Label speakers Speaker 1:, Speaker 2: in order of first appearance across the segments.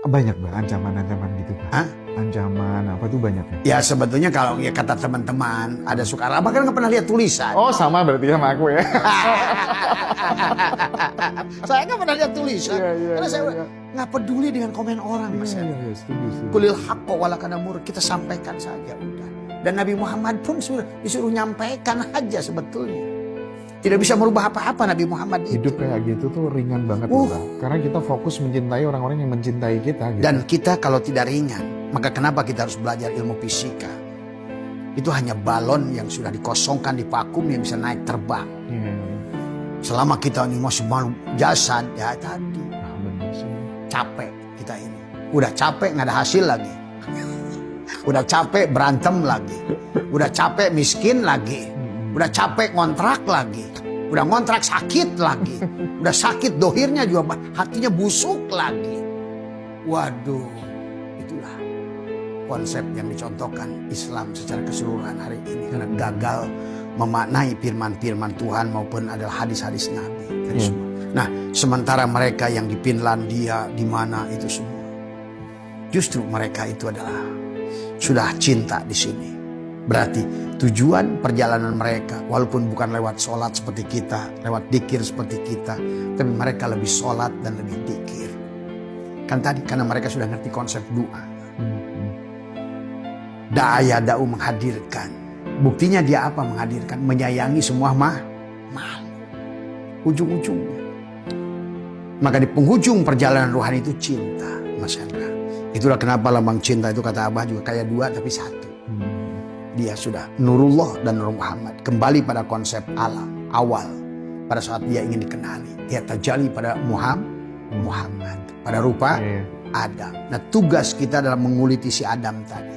Speaker 1: Banyak Bah, ancaman-ancaman gitu Bah.
Speaker 2: Hah?
Speaker 1: Ancaman apa tuh banyak ya?
Speaker 2: Ya sebetulnya kalau ya kata teman-teman ada sukar. Abah kan nggak pernah lihat tulisan.
Speaker 1: Oh sama berarti sama aku ya.
Speaker 2: Saya nggak pernah lihat tulisan.
Speaker 1: Iya,
Speaker 2: Karena saya
Speaker 1: iya.
Speaker 2: nggak peduli dengan komen orang, Mas.
Speaker 1: Iya, setuju.
Speaker 2: Kulil haqqo walakana mur, kita sampaikan saja udah. Dan Nabi Muhammad pun sudah disuruh nyampaikan aja sebetulnya. Tidak bisa merubah apa-apa Nabi Muhammad itu.
Speaker 1: Hidup kayak gitu tuh ringan banget loh, Bah. Karena kita fokus mencintai orang-orang yang mencintai kita gitu.
Speaker 2: Dan kita kalau tidak ringan, maka kenapa kita harus belajar ilmu fisika? Itu hanya balon yang sudah dikosongkan di vakum yang bisa naik terbang.
Speaker 1: Iya.
Speaker 2: Selama kita ini masih malu jasad, ya tadi
Speaker 1: Nah, benar sih.
Speaker 2: capek kita ini. Udah capek nggak ada hasil lagi. Udah capek berantem lagi. Udah capek miskin lagi. Udah capek ngontrak lagi. Udah ngontrak sakit lagi. Udah sakit dohirnya juga hatinya busuk lagi. Waduh, itulah konsep yang dicontohkan Islam secara keseluruhan hari ini. Karena gagal memaknai firman-firman Tuhan maupun adalah hadis-hadis Nabi. Semua. Nah, sementara mereka yang di Finlandia, di mana itu semua. Justru mereka itu adalah sudah cinta di sini. Berarti tujuan perjalanan mereka walaupun bukan lewat sholat seperti kita, lewat dikir seperti kita, tapi mereka lebih sholat dan lebih dikir. Kan tadi karena mereka sudah ngerti konsep doa. Da'aya da'u menghadirkan. Buktinya dia apa menghadirkan? Menyayangi semua makhluk. Ujung-ujungnya. Maka di penghujung perjalanan rohani itu cinta, Mas Hendra. Itulah kenapa lambang cinta itu kata Abah juga kayak dua tapi satu. Dia sudah Nurullah dan Nur Muhammad. Kembali pada konsep alam, awal. Pada saat dia ingin dikenali. Dia terjali pada Muhammad. Pada rupa Adam. Nah tugas kita dalam menguliti si Adam tadi.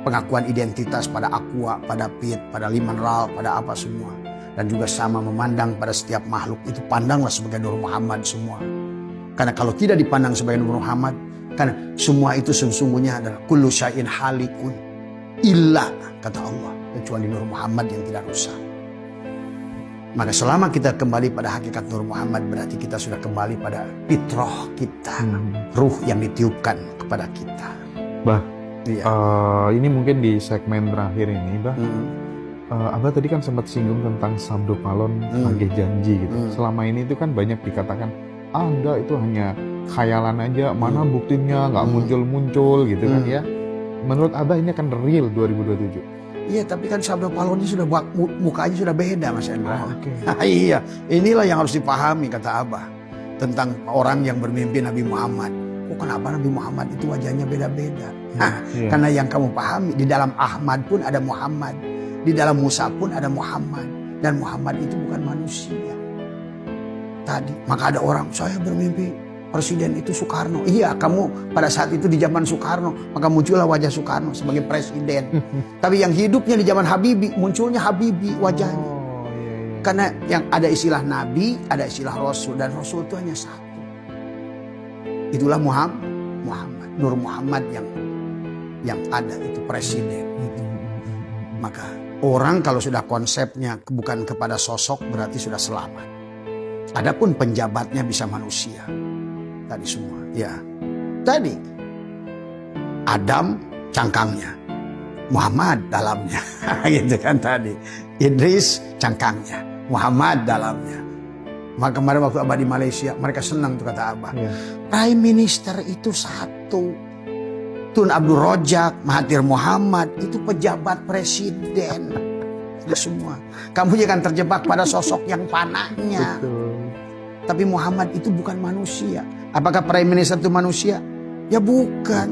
Speaker 2: Pengakuan identitas pada Aqua, pada Pit, pada Limanral, pada apa semua. Dan juga sama memandang pada setiap makhluk. Itu pandanglah sebagai Nur Muhammad semua. Karena kalau tidak dipandang sebagai Nur Muhammad. Karena semua itu sesungguhnya adalah kullu syai'in halikun. Illa kata Allah kecuali Nur Muhammad yang tidak rusak. Maka selama kita kembali pada hakikat Nur Muhammad berarti kita sudah kembali pada fitrah kita, ruh yang ditiupkan kepada kita.
Speaker 1: Bah,
Speaker 2: iya.
Speaker 1: Ini mungkin di segmen terakhir ini, Bah. Abah tadi kan sempat singgung tentang sabdo palon sebagai janji gitu. Selama ini itu kan banyak dikatakan, enggak itu hanya khayalan aja, mana buktinya nggak muncul-muncul gitu kan ya. Menurut Abah ini akan real 2027?
Speaker 2: Iya, tapi kan sabda palonnya sudah mukanya sudah beda, Mas Hendra.
Speaker 1: Okay.
Speaker 2: Iya, inilah yang harus dipahami kata Abah tentang orang yang bermimpi Nabi Muhammad. Oh, kenapa Nabi Muhammad itu wajahnya beda-beda? Karena yang kamu pahami di dalam Ahmad pun ada Muhammad, di dalam Musa pun ada Muhammad, dan Muhammad itu bukan manusia. Tadi maka ada orang saya bermimpi Presiden itu Soekarno. Iya, kamu pada saat itu di zaman Soekarno, maka muncullah wajah Soekarno sebagai presiden. Tapi yang hidupnya di zaman Habibie, munculnya Habibie wajahnya.
Speaker 1: Iya.
Speaker 2: Karena yang ada istilah Nabi, ada istilah Rasul, dan Rasul itu hanya satu. Itulah Muhammad, Nur Muhammad yang ada itu presiden. Maka orang kalau sudah konsepnya bukan kepada sosok berarti sudah selamat. Adapun penjabatnya bisa manusia. Tadi semua, ya. Tadi Adam cangkangnya, Muhammad dalamnya, gitu kan tadi. Idris cangkangnya, Muhammad dalamnya. Maka kemarin waktu Abah di Malaysia, mereka senang tuh kata Abah. Prime Minister itu satu. Tun Abdul Rojak, Mahathir Muhammad itu pejabat presiden. Itu semua. Kamu jangan terjebak pada sosok yang panahnya. Tapi Muhammad itu bukan manusia. Apakah Prime Minister itu manusia? Ya bukan.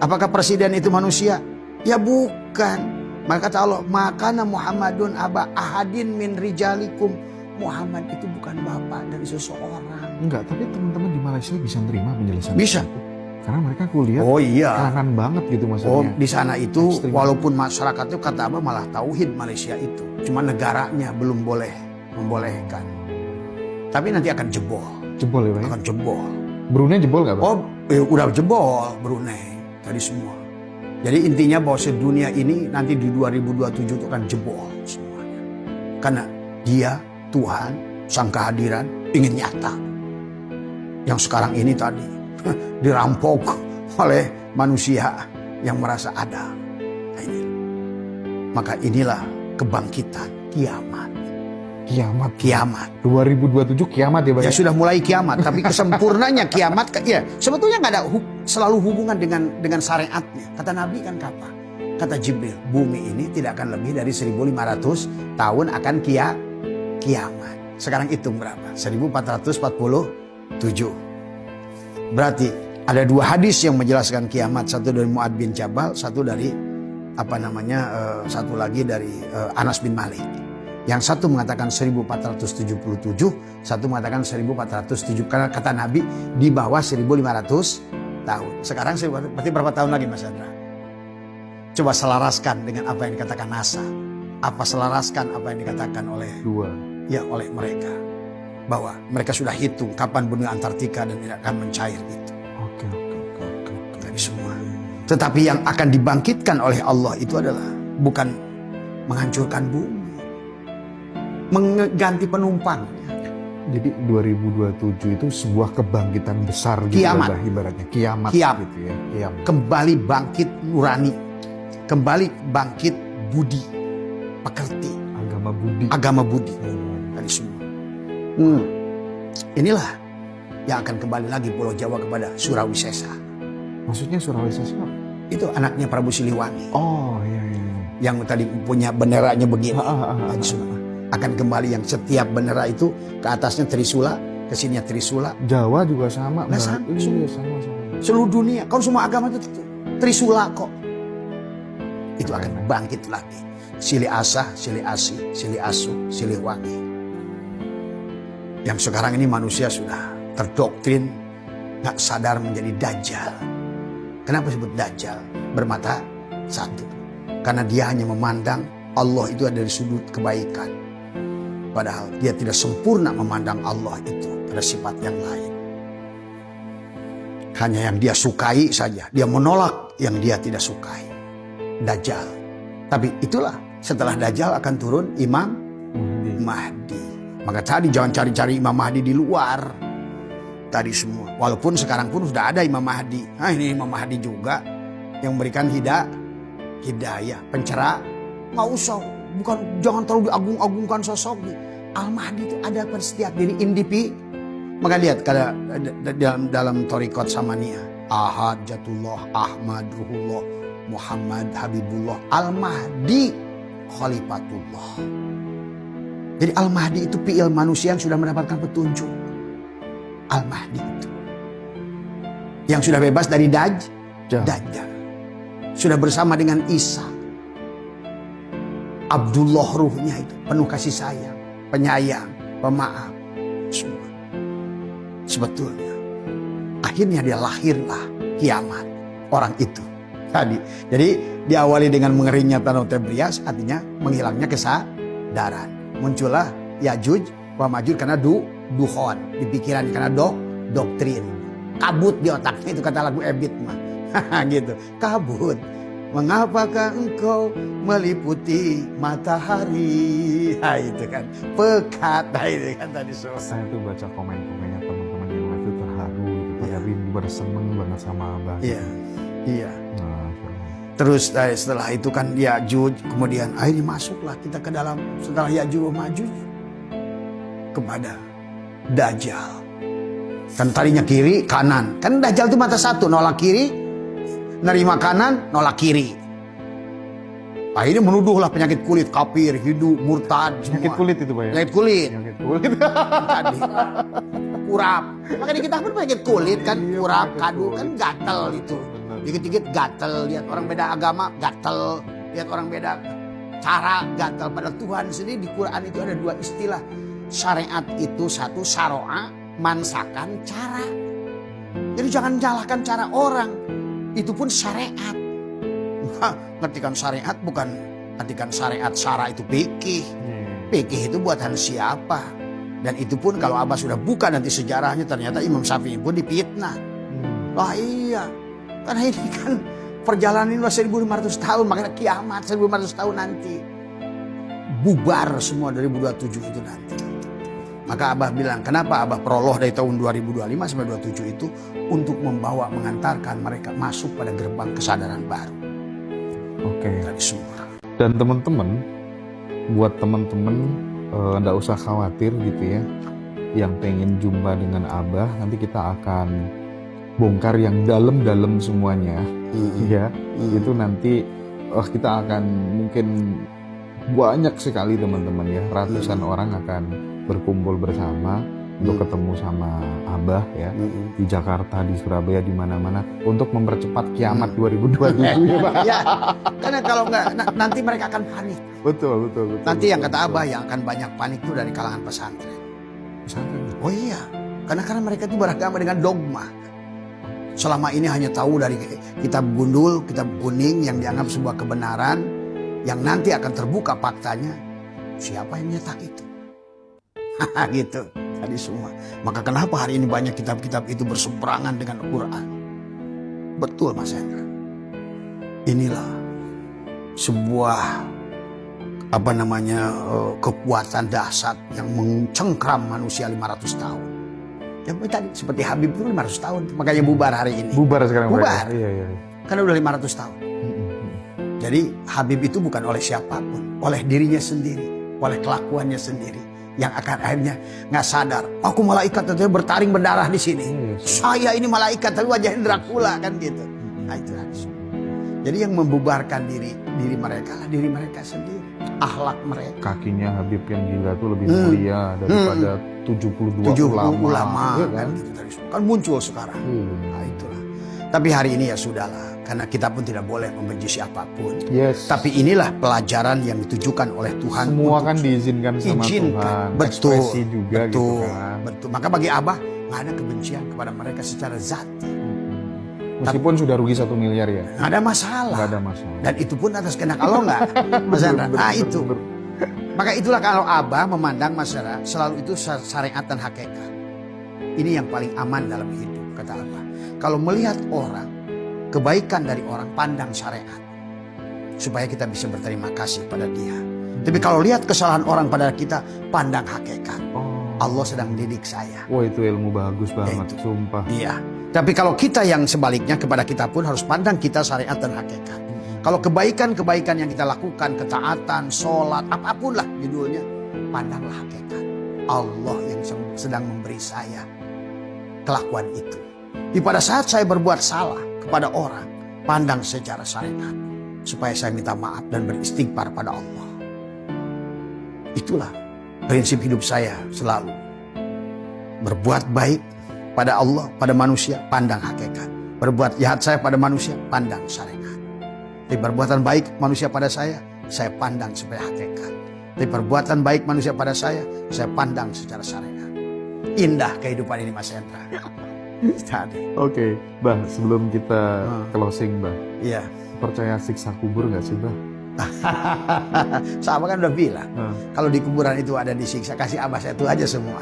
Speaker 2: Apakah Presiden itu manusia? Ya bukan. Maka kata Allah, makana Muhammadun aba ahadin min rijalikum. Muhammad itu bukan bapak dari seseorang.
Speaker 1: Enggak, tapi teman-teman di Malaysia bisa nerima penjelasan
Speaker 2: bisa.
Speaker 1: itu. Karena mereka kuliah kanan banget gitu maksudnya.
Speaker 2: Oh, di sana itu
Speaker 1: ekstrim.
Speaker 2: Walaupun masyarakat itu kata Abah malah tauhid Malaysia itu. Cuma negaranya belum boleh membolehkan. Tapi nanti akan jebol.
Speaker 1: Jebol ya Pak?
Speaker 2: Akan jebol.
Speaker 1: Brunei jebol gak Pak?
Speaker 2: Oh, udah jebol Brunei. Tadi semua. Jadi intinya bahwa dunia ini nanti di 2027 itu akan jebol semuanya. Karena dia, Tuhan, sang kehadiran ingin nyata. Yang sekarang ini tadi dirampok oleh manusia yang merasa ada. Nah, ini. Maka inilah kebangkitan, kiamat.
Speaker 1: Kiamat. 2027 kiamat ya Pak?
Speaker 2: Ya sudah mulai kiamat, tapi kesempurnanya kiamat, ya sebetulnya nggak ada selalu hubungan dengan syariatnya. Kata Nabi kan kata Jibril, bumi ini tidak akan lebih dari 1500 tahun akan kiamat. Sekarang hitung berapa? 1447. Berarti ada dua hadis yang menjelaskan kiamat, satu dari Mu'ad bin Jabal, satu dari satu lagi dari Anas bin Malik. Yang satu mengatakan 1477, satu mengatakan 1407. Karena kata Nabi di bawah 1500 tahun. Sekarang berarti berapa tahun lagi Mas Andra? Coba selaraskan dengan apa yang dikatakan NASA. Selaraskan apa yang dikatakan oleh oleh mereka. Bahwa mereka sudah hitung kapan benua Antartika dan tidak akan mencair itu.
Speaker 1: Oke.
Speaker 2: Tadi semua. Tetapi yang akan dibangkitkan oleh Allah itu adalah bukan menghancurkan bumi, mengganti penumpang.
Speaker 1: Jadi 2027 itu sebuah kebangkitan besar gitu
Speaker 2: Kiamat.
Speaker 1: Ibaratnya kiamat gitu ya. Kiamat.
Speaker 2: Kembali bangkit nurani, kembali bangkit budi pekerti, agama budi dari semua. Inilah yang akan kembali lagi Pulau Jawa kepada Surawisesa.
Speaker 1: Maksudnya Surawisesa?
Speaker 2: Itu anaknya Prabu Siliwangi.
Speaker 1: Oh iya.
Speaker 2: Yang tadi punya benderanya begini. Akan kembali yang setiap bendera itu ke atasnya Trisula, ke sininya Trisula.
Speaker 1: Jawa juga sama.
Speaker 2: Nah, sama.
Speaker 1: Sama.
Speaker 2: Seluruh dunia, kalau semua agama itu Trisula kok. Itu akan bangkit lagi. Silih Asah, Silih Asi, Silih Asu, Silih Wangi. Yang sekarang ini manusia sudah terdoktrin, gak sadar menjadi Dajjal. Kenapa disebut Dajjal? Bermata satu. Karena dia hanya memandang Allah itu ada dari sudut kebaikan. Padahal dia tidak sempurna memandang Allah itu. Ada sifat yang lain. Hanya yang dia sukai saja. Dia menolak yang dia tidak sukai. Dajjal. Tapi itulah setelah Dajjal akan turun Imam Mahdi. Maka tadi jangan cari-cari Imam Mahdi di luar. Tadi semua. Walaupun sekarang pun sudah ada Imam Mahdi. Nah ini Imam Mahdi juga. Yang memberikan hidayah. Pencerah. Nggak usah. Jangan terlalu diagung-agungkan sosoknya. Al-Mahdi itu ada pada setiap diri individu. Maka lihat dalam Thariqat Samaniyah. Ahad, Jatullah, Ahmad, Ruhullah, Muhammad, Habibullah. Al-Mahdi, Khalifatullah. Jadi Al-Mahdi itu fi'il manusia yang sudah mendapatkan petunjuk. Al-Mahdi itu. Yang sudah bebas dari Dajjal. Sudah bersama dengan Isa. Abdullah ruhnya itu. Penuh kasih sayang. Penyayang. Pemaaf. Semua. Sebetulnya. Akhirnya dia lahirlah kiamat. Orang itu. Tadi. Jadi diawali dengan mengeringnya Danau Tebrias. Artinya menghilangnya kesadaran. Muncullah Yajuj wa Majuj karena dukhon di pikiran, karena doktrin. Kabut di otaknya, itu kata lagu Ebit mah. Gitu. Kabut. Mengapakah engkau meliputi matahari? Nah, itu kan pekat. Nah, itu kan tadi
Speaker 1: Saya tuh baca komen-komennya teman-teman yang live itu terharu gitu. Pada rindu, pada seneng banget sama Abah.
Speaker 2: Iya. Terus setelah itu kan Ya'juj, kemudian akhirnya masuklah kita ke dalam setelah Ya'juj wa Ma'juj kepada Dajjal. Kan tadinya kiri, kanan. Kan Dajjal itu mata satu, nolak kiri, nerima kanan, nolak kiri. Akhirnya menuduhlah penyakit kulit, kafir, Hindu, murtad, semua.
Speaker 1: Penyakit kulit itu Pak ya?
Speaker 2: Penyakit kulit.
Speaker 1: Tadi.
Speaker 2: Kurap. Makanya kita pun penyakit kulit kan, kurap, kadu, kan gatel itu. Dikit-dikit gatel, lihat orang beda agama, gatel. Lihat orang beda cara, gatel. Padahal Tuhan sendiri di Quran itu ada dua istilah. Syariat itu satu, syara'a, mansakan, cara. Jadi jangan nyalahkan cara orang. Itu pun syariat. Ngertikan syariat bukan ngertikan syariat, syara itu fikih. Fikih itu buatan siapa. Dan itu pun kalau Abah sudah buka nanti sejarahnya, ternyata Imam Syafi'i pun dipitnah. Wah iya. Karena ini kan perjalanan ini 1500 tahun, makanya kiamat 1500 tahun nanti. Bubar semua 2027 itu nanti. Maka Abah bilang, kenapa Abah proloh dari tahun 2025 sampai 27 itu untuk membawa, mengantarkan mereka masuk pada gerbang kesadaran baru.
Speaker 1: Oke.
Speaker 2: Dari semua.
Speaker 1: Dan teman-teman, buat teman-teman nggak usah khawatir gitu ya, yang pengen jumpa dengan Abah, nanti kita akan bongkar yang dalam-dalam semuanya, ya. Itu nanti kita akan mungkin banyak sekali teman-teman ya, ratusan orang akan berkumpul bersama untuk ketemu sama Abah ya, di Jakarta, di Surabaya, di mana-mana untuk mempercepat kiamat 2027 ya Pak.
Speaker 2: Ya, karena kalau nggak nanti mereka akan panik.
Speaker 1: Betul.
Speaker 2: Nanti yang kata Abah yang akan banyak panik itu dari kalangan pesantren. Oh iya, karena mereka itu beragama dengan dogma. Selama ini hanya tahu dari kitab gundul, kitab kuning yang dianggap sebuah kebenaran, yang nanti akan terbuka faktanya. Siapa yang nyetak itu? Gitu tadi semua. Maka kenapa hari ini banyak kitab-kitab itu berseberangan dengan Al-Quran? Betul Mas Hendra. Inilah sebuah kekuatan dahsyat yang mencengkram manusia 500 tahun. Ya tadi seperti Habib itu 500 tahun, makanya bubar hari ini.
Speaker 1: Bubar sekarang.
Speaker 2: Bubar.
Speaker 1: Iya.
Speaker 2: Karena udah 500 tahun. Jadi Habib itu bukan oleh siapapun, oleh dirinya sendiri, oleh kelakuannya sendiri, yang akan akhirnya nggak sadar. Aku malaikat ternyata bertaring berdarah di sini. Saya ini malaikat tapi wajahnya Dracula kan gitu. Nah itu langsung. Jadi yang membubarkan diri mereka lah diri mereka sendiri, akhlak mereka.
Speaker 1: Kakinya Habib yang gila tuh lebih mulia daripada 72 ulama.
Speaker 2: Ya kan? Kan muncul sekarang. Nah itulah. Tapi hari ini ya sudahlah, karena kita pun tidak boleh membenci siapapun.
Speaker 1: Yes.
Speaker 2: Tapi inilah pelajaran yang ditujukan oleh Tuhan.
Speaker 1: Semua kan diizinkan sama Tuhan.
Speaker 2: Betul.
Speaker 1: Ekspresi juga gitu kan.
Speaker 2: Betul. Maka bagi Abah nggak ada kebencian kepada mereka secara zati.
Speaker 1: Meskipun sudah rugi 1 miliar ya.
Speaker 2: Nggak ada masalah.
Speaker 1: Nggak ada masalah.
Speaker 2: Dan itu pun atas kehendak Allah nggak, Mas Hendra. Nah itu. Maka itulah kalau Abah memandang masyarakat selalu itu syariat dan hakikat. Ini yang paling aman dalam hidup, kata Abah. Kalau melihat orang, kebaikan dari orang, pandang syariat. Supaya kita bisa berterima kasih pada dia. Tapi kalau lihat kesalahan orang pada kita, pandang hakikat. Allah sedang mendidik saya.
Speaker 1: Wah itu ilmu bagus banget, sumpah.
Speaker 2: Iya. Tapi kalau kita yang sebaliknya, kepada kita pun harus pandang kita syariat dan hakikat. Kalau kebaikan-kebaikan yang kita lakukan, ketaatan, sholat, apapun lah judulnya, pandanglah hakikat. Allah yang sedang memberi saya kelakuan itu. Di pada saat saya berbuat salah kepada orang, pandang secara syariat. Supaya saya minta maaf dan beristighfar pada Allah. Itulah prinsip hidup saya selalu. Berbuat baik pada Allah, pada manusia, pandang hakikat. Berbuat jahat saya pada manusia, pandang syariat. Tapi perbuatan baik manusia pada saya pandang sebagai hakikat. Tapi perbuatan baik manusia pada saya pandang secara syariat. Indah kehidupan ini Mas Hendra.
Speaker 1: Oke, Bah, sebelum kita closing, Bah.
Speaker 2: Iya.
Speaker 1: Percaya siksa kubur nggak sih, Bah?
Speaker 2: Sama kan udah bilang, kalau di kuburan itu ada disiksa, kasih Abah saya itu aja semua.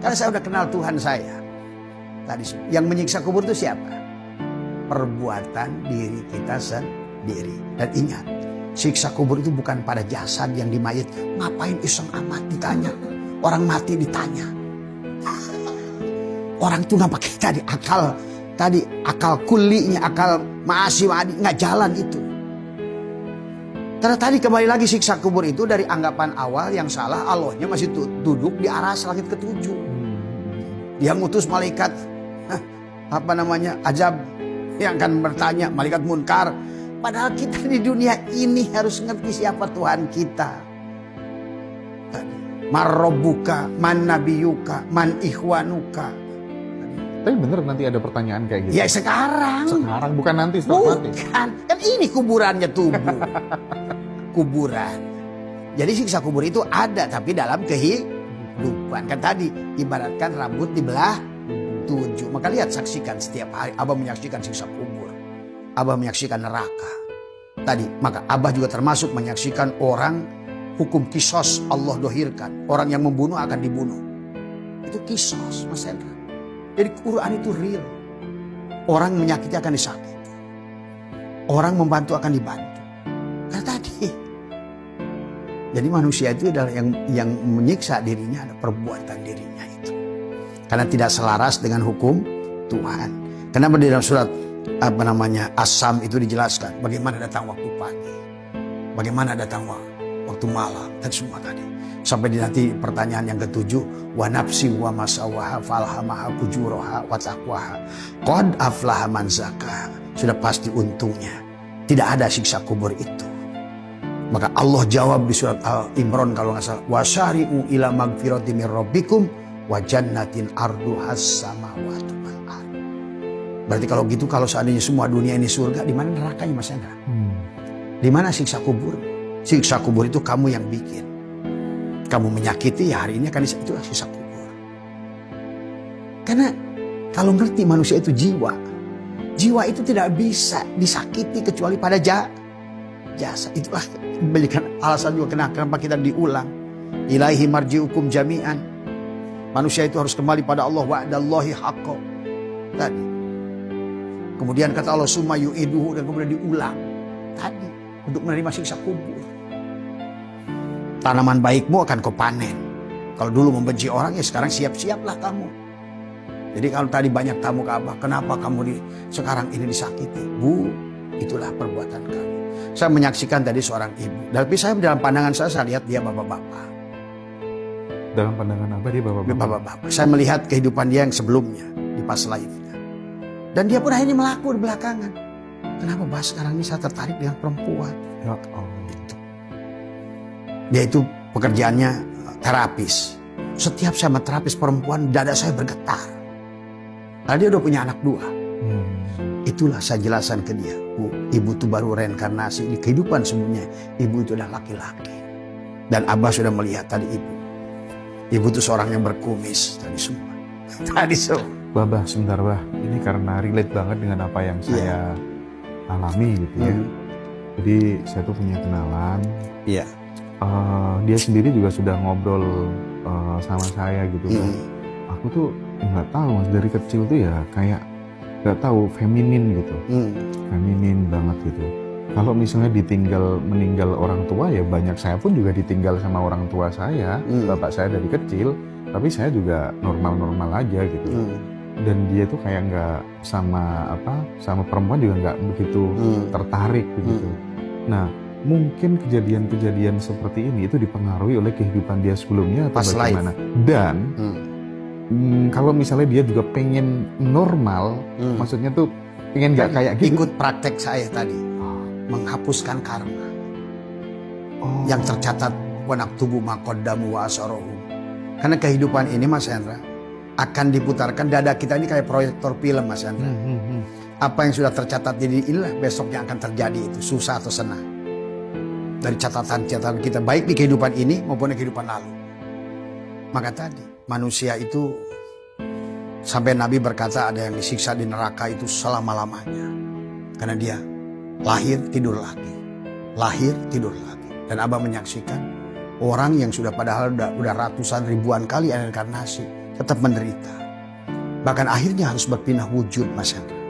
Speaker 2: Karena saya udah kenal Tuhan saya. Tadi yang menyiksa kubur itu siapa? Perbuatan diri kita sendiri. Dan ingat, siksa kubur itu bukan pada jasad yang dimayit. Ngapain iseng amat ditanya? Orang mati ditanya. Orang itu nggak pakai tadi akal kulinya, akal ma'asi nggak jalan itu. Karena tadi kembali lagi siksa kubur itu dari anggapan awal yang salah, Allahnya masih duduk di aras langit ke-7. Dia ngutus malaikat azab yang akan bertanya, malaikat munkar. Padahal kita di dunia ini harus ngerti siapa Tuhan kita. Man rabbuka, man nabiyuka, man ikhwanuka.
Speaker 1: Tapi bener nanti ada pertanyaan kayak gitu.
Speaker 2: Ya sekarang.
Speaker 1: Sekarang bukan nanti setelah mati.
Speaker 2: Bukan. Kan ini kuburannya tubuh. Kuburan. Jadi siksa kubur itu ada tapi dalam kehidupan. Kan tadi ibaratkan rambut dibelah 7. Maka lihat, saksikan setiap hari. Abah menyaksikan siksa kubur. Abah menyaksikan neraka. Tadi maka Abah juga termasuk menyaksikan orang hukum kisos Allah dohirkan. Orang yang membunuh akan dibunuh. Itu kisos Mas Hendra. Jadi Quran itu real. Orang menyakiti akan disakiti. Orang membantu akan dibantu. Karena tadi. Jadi manusia itu adalah yang menyiksa dirinya adalah perbuatan dirinya itu. Karena tidak selaras dengan hukum Tuhan. Kenapa di dalam surat As-Sam itu dijelaskan bagaimana datang waktu pagi, bagaimana datang waktu malam dan semua tadi. Sampai di nanti pertanyaan yang ketujuh, wa nafsi wa masawaha falhamaha fujuraha wa taqwaha qad aflaha man zakaha. Sudah pasti untungnya tidak ada siksa kubur itu. Maka Allah jawab di surat Al-Imran kalau nggak salah, wasari'u ila magfirati mir rabbikum wa jannatin arduhas samawati wal ardh. Berarti kalau gitu, kalau seandainya semua dunia ini surga, di mana nerakanya Mas Hendra? Di mana siksa kubur? Siksa kubur itu kamu yang bikin. Kamu menyakiti, ya hari ini akan itulah siksa kubur. Karena kalau ngerti manusia itu jiwa. Jiwa itu tidak bisa disakiti kecuali pada jasa. Itulah memberikan alasan juga kenapa kita diulang. Ilaihi marji'ukum jami'an. Manusia itu harus kembali pada Allah, wa'dallahi haqqo. Tadi. Kemudian kata Allah summa yu'iduhu, dan kemudian diulang. Tadi untuk menerima siksa kubur. Tanaman baikmu akan kau panen. Kalau dulu membenci orang, ya sekarang siap-siaplah kamu. Jadi kalau tadi banyak tamu ke Abah, kenapa kamu sekarang ini disakiti? Bu, itulah perbuatan kamu. Saya menyaksikan tadi seorang ibu. Tapi saya dalam pandangan saya lihat dia bapak-bapak.
Speaker 1: Dalam pandangan Abah dia bapak-bapak?
Speaker 2: Bapak-bapak. Saya melihat kehidupan dia yang sebelumnya di past life-nya. Dan dia pun akhirnya melaku di belakangan. Kenapa Bah sekarang ini saya tertarik dengan perempuan?
Speaker 1: Ya Allah.
Speaker 2: Dia itu pekerjaannya terapis. Setiap saya terapis perempuan, dada saya bergetar. Karena dia udah punya anak 2. Itulah saya jelaskan ke dia. Bu, ibu itu baru reinkarnasi. Di kehidupan sebelumnya, ibu itu adalah laki-laki. Dan Abah sudah melihat tadi ibu. Ibu itu seorang yang berkumis. Tadi semua. Tadi semua.
Speaker 1: Bah, sebentar Bah. Ini karena relate banget dengan apa yang saya alami gitu ya. Jadi saya tuh punya kenalan.
Speaker 2: Iya.
Speaker 1: Dia sendiri juga sudah ngobrol sama saya gitu. Aku tuh nggak tahu Mas, dari kecil tuh ya kayak nggak tahu feminin gitu, feminin banget gitu. Kalau misalnya meninggal orang tua, ya banyak saya pun juga ditinggal sama orang tua saya, bapak saya dari kecil, tapi saya juga normal-normal aja gitu. Dan dia tuh kayak nggak sama perempuan juga nggak begitu tertarik begitu. Nah, mungkin kejadian-kejadian seperti ini itu dipengaruhi oleh kehidupan dia sebelumnya atau bagaimana? Dan kalau misalnya dia juga pengen normal, maksudnya tuh pengen nggak kayak gitu.
Speaker 2: Ikut praktek saya tadi, menghapuskan karma yang tercatat wanaktubu maqaddamu wa asarohu. Karena kehidupan ini Mas Hendra akan diputarkan, dada kita ini kayak proyektor film Mas Hendra. Apa yang sudah tercatat di inilah besok yang akan terjadi, itu susah atau senang. Dari catatan-catatan kita baik di kehidupan ini maupun di kehidupan lalu. Maka tadi manusia itu sampai Nabi berkata ada yang disiksa di neraka itu selama-lamanya. Karena dia lahir tidur lagi. Lahir tidur lagi. Dan Abah menyaksikan orang yang sudah padahal udah ratusan ribuan kali reinkarnasi tetap menderita. Bahkan akhirnya harus berpindah wujud Mas Hendra.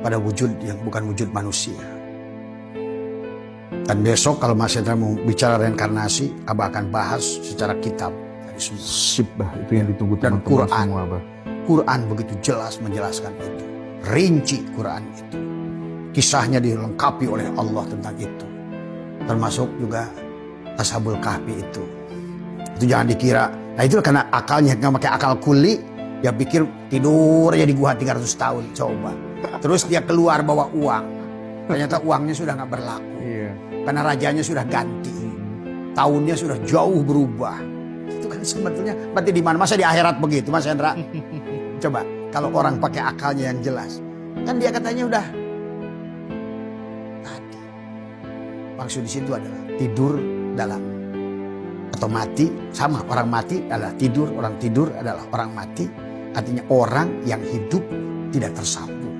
Speaker 2: Pada wujud yang bukan wujud manusia. Dan besok kalau Mas Hendra mau bicara reinkarnasi, Abah akan bahas secara kitab dari semua.
Speaker 1: Sip Bah, itu yang ditunggu
Speaker 2: Dan
Speaker 1: teman-teman
Speaker 2: Quran,
Speaker 1: semua Bah.
Speaker 2: Quran begitu jelas menjelaskan itu. Rinci Quran itu. Kisahnya dilengkapi oleh Allah tentang itu. Termasuk juga Ashabul Kahfi itu. Itu jangan dikira. Nah itu karena akalnya nggak pakai akal kuli, dia pikir tidur aja di gua 300 tahun. Coba. Terus dia keluar bawa uang. Ternyata uangnya sudah nggak berlaku.
Speaker 1: Iya.
Speaker 2: Karena rajanya sudah ganti. Tahunnya sudah jauh berubah. Itu kan sebetulnya berarti di mana? Masa di akhirat begitu Mas Hendra? Coba kalau orang pakai akalnya yang jelas. Kan dia katanya udah tadi. Maksud di situ adalah tidur dalam atau mati, sama orang mati adalah tidur, orang tidur adalah orang mati. Artinya orang yang hidup tidak tersambung.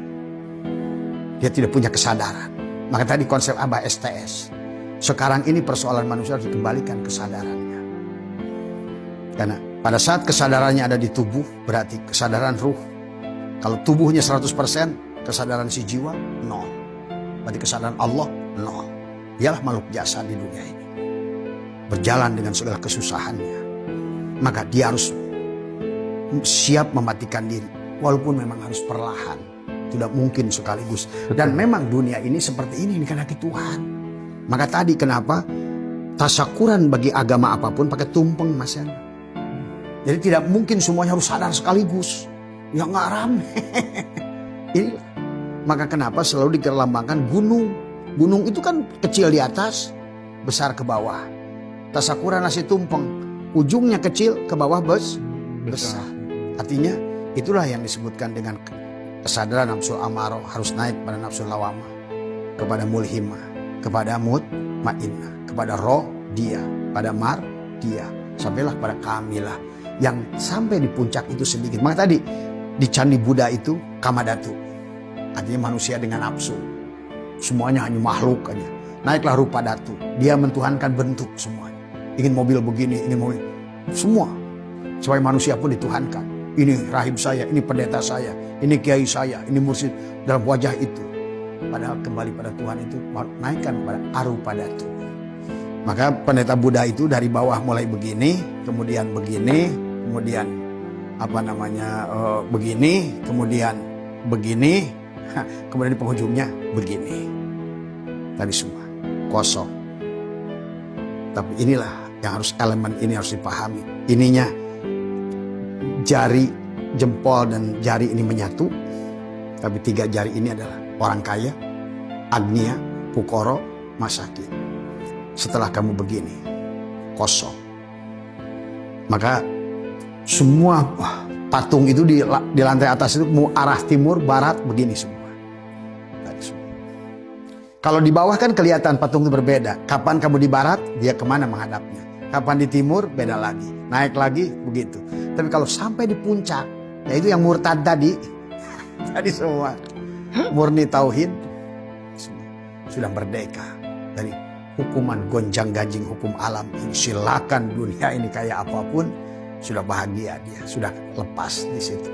Speaker 2: Dia tidak punya kesadaran. Maka tadi konsep Abah STS. Sekarang ini persoalan manusia harus dikembalikan kesadarannya. Karena pada saat kesadarannya ada di tubuh, berarti kesadaran ruh. Kalau tubuhnya 100%, kesadaran si jiwa 0. Berarti kesadaran Allah 0. Dialah makhluk jasa di dunia ini. berjalan dengan segala kesusahannya, maka dia harus siap mematikan diri. Walaupun memang harus perlahan. Tidak mungkin sekaligus. Dan memang dunia ini seperti ini dikehendaki Tuhan. Maka tadi kenapa tasyakuran bagi agama apapun pakai tumpeng, Mas Yan. Jadi tidak mungkin semuanya harus sadar sekaligus. Ya nggak rame. Inilah. Maka kenapa selalu dikerlambangkan gunung. Gunung itu kan kecil di atas, besar ke bawah. Tasyakuran nasi tumpeng. Ujungnya kecil, ke bawah besar. Artinya itulah yang disebutkan dengan kesadaran nafsu amaro harus naik pada nafsu lawamah, kepada mulhimah, kepada mutmainnah, kepada roh dia, pada mar dia, sampailah pada kamilah yang sampai di puncak itu sedikit. Maka tadi di candi Buddha itu kamadatu, artinya manusia dengan nafsu, semuanya hanya makhluk aja. Naiklah rupa datu, dia mentuhankan bentuk semuanya. Ingin mobil begini, ingin mobil semua, supaya manusia pun dituhankan. Ini rahib saya, ini pendeta saya, ini kiai saya, ini mursyid dalam wajah itu. Padahal kembali pada Tuhan itu naikkan pada arupadatu. Maka pendeta Buddha itu dari bawah mulai begini, kemudian begini, kemudian begini, kemudian begini, kemudian di penghujungnya begini. Tadi semua kosong. Tapi inilah yang harus elemen ini harus dipahami. Ininya jari, jempol dan jari ini menyatu. Tapi 3 jari ini adalah orang kaya, agnia, pukoro, masakin. Setelah kamu begini, kosong. Maka semua patung itu di lantai atas itu mau arah timur, barat, begini semua. Kalau di bawah kan kelihatan patung itu berbeda. Kapan kamu di barat, dia kemana menghadapnya. Kapan di timur, beda lagi. Naik lagi, begitu. Tapi kalau sampai di puncak, yaitu yang murtad tadi semua murni tauhid, sudah merdeka dari hukuman gonjang ganjing hukum alam ini. Silakan dunia ini kayak apapun, sudah bahagia dia, sudah lepas di situ.